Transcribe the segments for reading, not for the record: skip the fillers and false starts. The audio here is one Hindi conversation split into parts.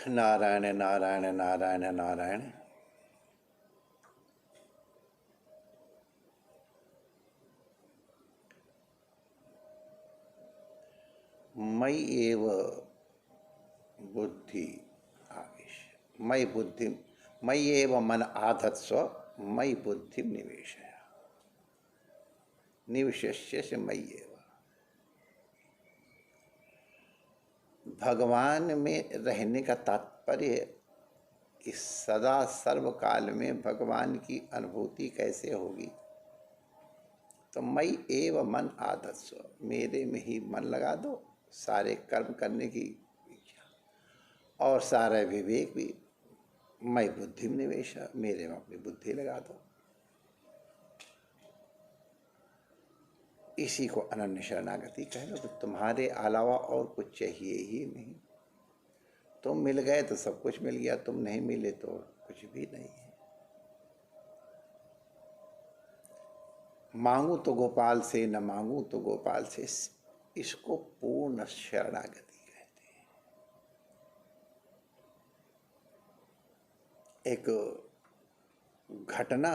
नारायण नारायण नारायण नारायण। मयि एव बुद्धि आवेश, मयि एव मन आधत्स्व मयि बुद्धि निवेशय। निविशस्य से मयि एव। भगवान में रहने का तात्पर्य कि सदा सर्वकाल में भगवान की अनुभूति कैसे होगी। तो मयि एव मन आधत्स्व, मेरे में ही मन लगा दो, सारे कर्म करने की इच्छा और सारा विवेक भी। मयि बुद्धि में निवेश, मेरे में अपनी बुद्धि लगा दो। इसी को अनन्य शरणागति कह लो। तो तुम्हारे अलावा और कुछ चाहिए ही नहीं। तुम मिल गए तो सब कुछ मिल गया, तुम नहीं मिले तो कुछ भी नहीं है। मांगू तो गोपाल से, न मांगू तो गोपाल से, इसको पूर्ण शरणागति कहते हैं। एक घटना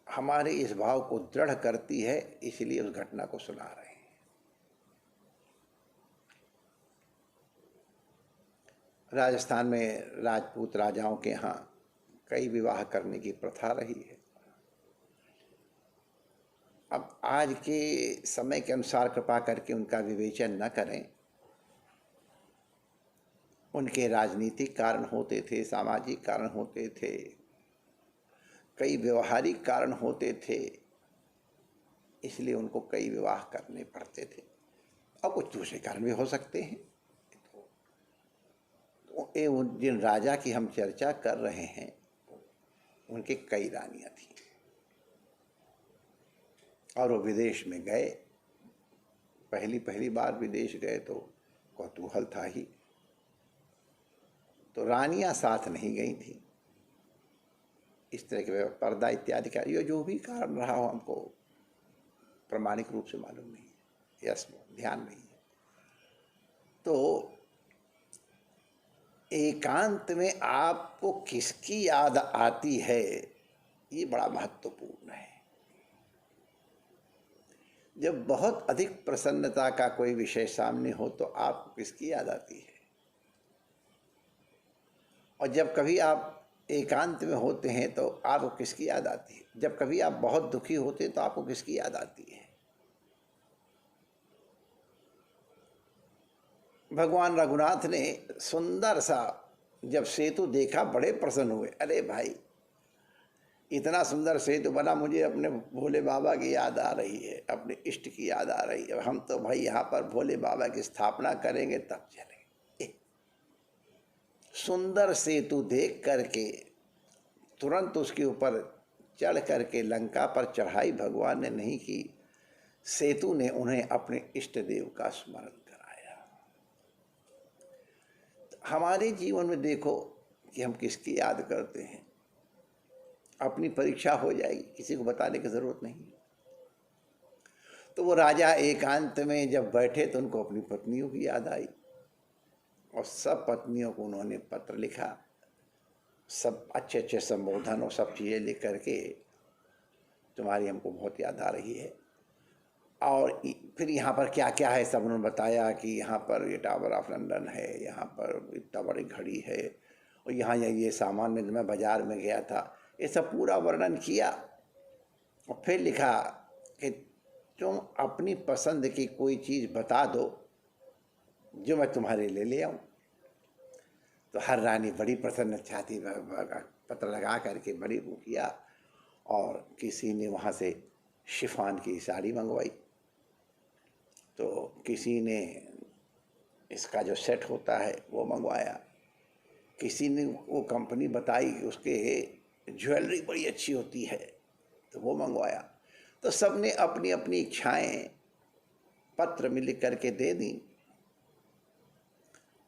हमारे इस भाव को दृढ़ करती है, इसलिए उस घटना को सुना रहे हैं। राजस्थान में राजपूत राजाओं के यहाँ कई विवाह करने की प्रथा रही है। अब आज के समय के अनुसार कृपा करके उनका विवेचन न करें। उनके राजनीतिक कारण होते थे, सामाजिक कारण होते थे, कई व्यवहारिक कारण होते थे, इसलिए उनको कई विवाह करने पड़ते थे। और कुछ दूसरे कारण भी हो सकते हैं। तो जिन राजा की हम चर्चा कर रहे हैं, उनके कई रानियां थीं और वो विदेश में गए। पहली बार विदेश गए तो कौतूहल था ही। तो रानियां साथ नहीं गई थी। इस तरह के पर्दा इत्यादि का ये जो भी कारण रहा हो, हमको प्रामाणिक रूप से मालूम नहीं है, यस ध्यान नहीं है। तो एकांत में आपको किसकी याद आती है, ये बड़ा महत्वपूर्ण है। जब बहुत अधिक प्रसन्नता का कोई विषय सामने हो तो आपको किसकी याद आती है। और जब कभी आप एकांत में होते हैं तो आपको किसकी याद आती है। जब कभी आप बहुत दुखी होते हैं तो आपको किसकी याद आती है। भगवान रघुनाथ ने सुंदर सा जब सेतु देखा, बड़े प्रसन्न हुए। अरे भाई, इतना सुंदर सेतु बना, मुझे अपने भोले बाबा की याद आ रही है, अपने इष्ट की याद आ रही है। हम तो भाई यहाँ पर भोले बाबा की स्थापना करेंगे तब चलेंगे। सुंदर सेतु देख करके तुरंत उसके ऊपर चढ़ करके लंका पर चढ़ाई भगवान ने नहीं की, सेतु ने उन्हें अपने इष्ट देव का स्मरण कराया। हमारे जीवन में देखो कि हम किसकी याद करते हैं। अपनी परीक्षा हो जाएगी, किसी को बताने की जरूरत नहीं। तो वो राजा एकांत में जब बैठे तो उनको अपनी पत्नियों की याद आई और सब पत्नियों को उन्होंने पत्र लिखा, सब अच्छे अच्छे संबोधन और सब चीज़ें लिख करके, तुम्हारी हमको बहुत याद आ रही है। और फिर यहाँ पर क्या क्या है सब उन्होंने बताया कि यहाँ पर ये टावर ऑफ लंदन है, यहाँ पर इतना बड़ी घड़ी है, और यहाँ ये सामान में मैं बाज़ार में गया था, ये सब पूरा वर्णन किया। और फिर लिखा कि तुम अपनी पसंद की कोई चीज़ बता दो जो मैं तुम्हारे लिए ले आऊँ। तो हर रानी बड़ी प्रसन्न छाती पत्र लगा करके बड़ी वो किया। और किसी ने वहाँ से शिफॉन की साड़ी मंगवाई, तो किसी ने इसका जो सेट होता है वो मंगवाया, किसी ने वो कंपनी बताई उसके ज्वेलरी बड़ी अच्छी होती है तो वो मंगवाया। तो सब ने अपनी अपनी इच्छाएं पत्र में लिख करके दे दी।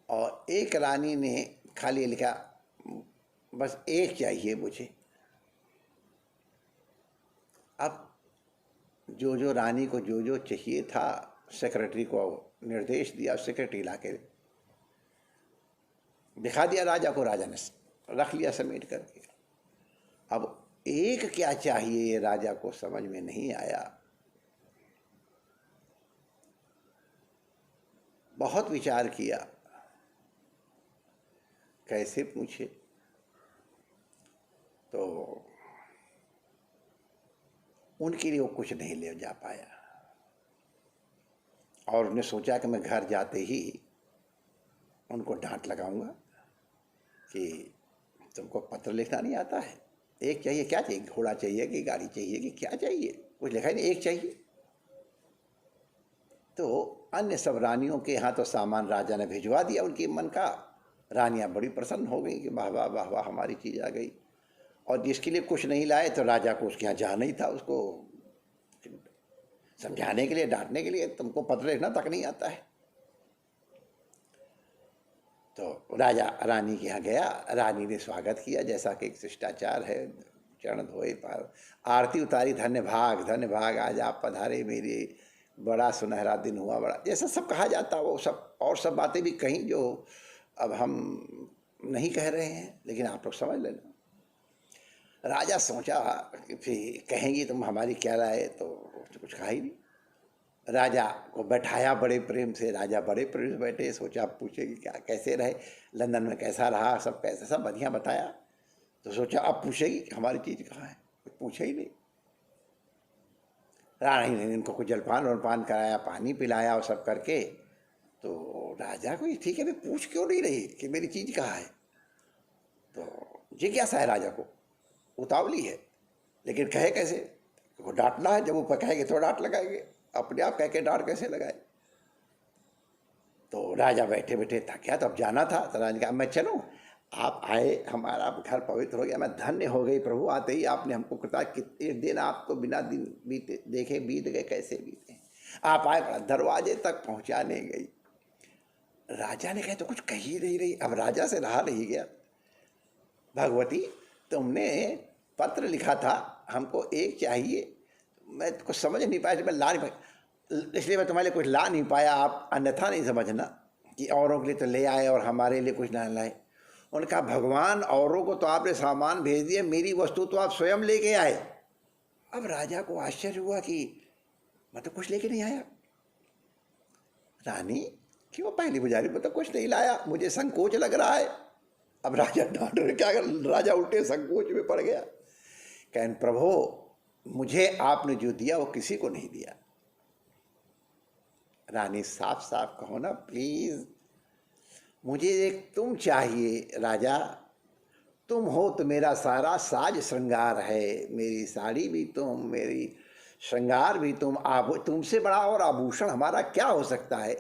और एक रानी ने खाली लिखा, बस एक चाहिए मुझे। अब जो रानी को जो चाहिए था, सेक्रेटरी को निर्देश दिया, सेक्रेटरी ला के दिखा दिया राजा को, राजा ने रख लिया समेट करके। अब एक क्या चाहिए ये राजा को समझ में नहीं आया। बहुत विचार किया, कैसे पूछे, तो उनके लिए वो कुछ नहीं ले जा पाया। और उसने सोचा कि मैं घर जाते ही उनको डांट लगाऊंगा कि तुमको पत्र लिखना नहीं आता है, एक चाहिए, क्या चाहिए, घोड़ा चाहिए कि गाड़ी चाहिए कि क्या चाहिए, कुछ लिखा ही नहीं, एक चाहिए। तो अन्य सब रानियों के यहाँ तो सामान राजा ने भिजवा दिया उनके मन का। रानियाँ बड़ी प्रसन्न हो गई कि वाह वाह वाह वाह, हमारी चीज़ आ गई। और जिसके लिए कुछ नहीं लाए तो राजा को उसके यहाँ जाना ही था, उसको समझाने के लिए, डांटने के लिए, तुमको पत्र लिखना तक नहीं आता है। तो राजा रानी के यहाँ गया, रानी ने स्वागत किया जैसा कि एक शिष्टाचार है, चरण धोए, पार आरती उतारी, धन्य भाग आज आप पधारे, मेरे बड़ा सुनहरा दिन हुआ, बड़ा, जैसा सब कहा जाता वो सब, और सब बातें भी कहीं जो अब हम नहीं कह रहे हैं, लेकिन आप लोग समझ लेना। राजा सोचा कि फिर कहेंगी तुम हमारी क्या लाए, तो कुछ कहा ही नहीं। राजा को बैठाया बड़े प्रेम से, राजा बड़े प्रेम से बैठे, सोचा अब पूछेगी क्या, कैसे रहे लंदन में, कैसा रहा, सब कैसे, सब बढ़िया बताया। तो सोचा अब पूछेगी हमारी चीज़ कहाँ है, कुछ पूछे ही नहीं। रानी ने इनको कुछ जलपान वलपान कराया, पानी पिलाया और सब करके। तो राजा को ये ठीक है, मैं पूछ क्यों नहीं रही कि मेरी चीज़ कहाँ है। तो जिज्ञासा है राजा को, उतावली है, लेकिन कहे कैसे, वो डांटना है, जब वो कहेंगे तो डांट लगाएंगे, अपने आप कह के डांट कैसे लगाए। तो राजा बैठे बैठे थक गया, तो अब जाना था। तो राजा ने कहा मैं चलूँ, आप आए, हमारा घर पवित्र हो गया, मैं धन्य हो गई प्रभु, आते ही आपने हमको कृपा, कितने दिन आपको बिना दिन बीते देखे बीत गए, कैसे बीते, आप आए, दरवाजे तक पहुँचाने गई। राजा ने कहा तो कुछ कही नहीं रही। अब राजा से रहा नहीं गया, भगवती तुमने पत्र लिखा था, हमको एक चाहिए, मैं कुछ समझ नहीं पाया, मैं ला नहीं पाया, इसलिए मैं तुम्हारे लिए कुछ ला नहीं पाया, आप अन्यथा नहीं समझना कि औरों के लिए तो ले आए और हमारे लिए कुछ ना लाए। उन्होंने कहा भगवान, औरों को तो आपने सामान भेज दिए, मेरी वस्तु तो आप स्वयं लेके आए। अब राजा को आश्चर्य हुआ कि मैं तो कुछ लेके नहीं आया। रानी क्यों पहली पुजारी, मैं तो कुछ नहीं लाया, मुझे संकोच लग रहा है। अब राजा डांट रहे, क्या कर, राजा उल्टे संकोच में पड़ गया। कहन प्रभु, मुझे आपने जो दिया वो किसी को नहीं दिया। रानी साफ साफ कहो ना प्लीज, मुझे एक तुम चाहिए राजा, तुम हो तो मेरा सारा साज श्रृंगार है, मेरी साड़ी भी तुम, मेरी श्रृंगार भी तुम, तुमसे बड़ा और आभूषण हमारा क्या हो सकता है।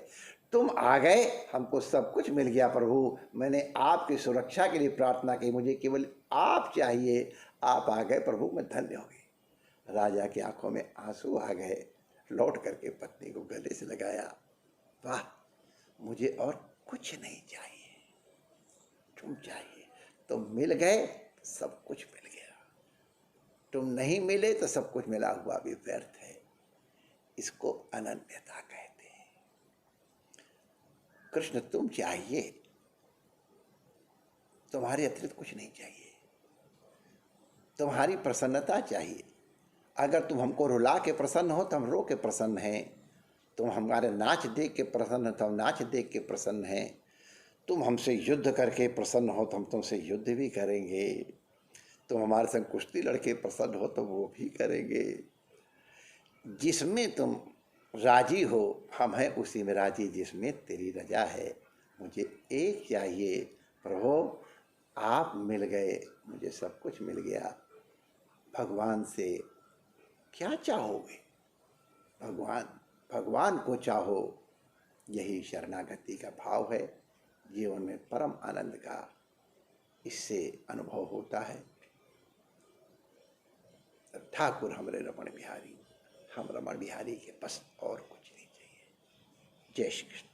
तुम आ गए, हमको सब कुछ मिल गया प्रभु, मैंने आपकी सुरक्षा के लिए प्रार्थना की, मुझे केवल आप चाहिए, आप आ गए प्रभु, मैं धन्य हो गई। राजा की आंखों में आंसू आ गए, लौट करके पत्नी को गले से लगाया, वाह मुझे और कुछ नहीं चाहिए, तुम चाहिए, तुम मिल गए सब कुछ मिल गया, तुम नहीं मिले तो सब कुछ मिला हुआ भी व्यर्थ है। इसको अनन्यता कहते हैं। कृष्ण तुम चाहिए, तुम्हारे अतिरिक्त कुछ नहीं चाहिए, तुम्हारी प्रसन्नता चाहिए। अगर तुम हमको रुला के प्रसन्न हो तो हम रो के प्रसन्न हैं, तुम हमारे नाच देख के प्रसन्न हो तो हम नाच देख के प्रसन्न हैं, तुम हमसे युद्ध करके प्रसन्न हो तो हम तुमसे युद्ध भी करेंगे, तुम हमारे संग कुश्ती लड़के प्रसन्न हो तो वो भी करेंगे। जिसमें तुम राजी हो हम हैं उसी में राजी, जिसमें तेरी रजा है। मुझे एक चाहिए प्रभु, आप मिल गए, मुझे सब कुछ मिल गया। भगवान से क्या चाहोगे, भगवान को चाहो, यही शरणागति का भाव है। जीवन में परम आनंद का इससे अनुभव होता है। ठाकुर हमरे रमण बिहारी, हम रमण बिहारी के बस और कुछ नहीं चाहिए। जय श्री कृष्ण।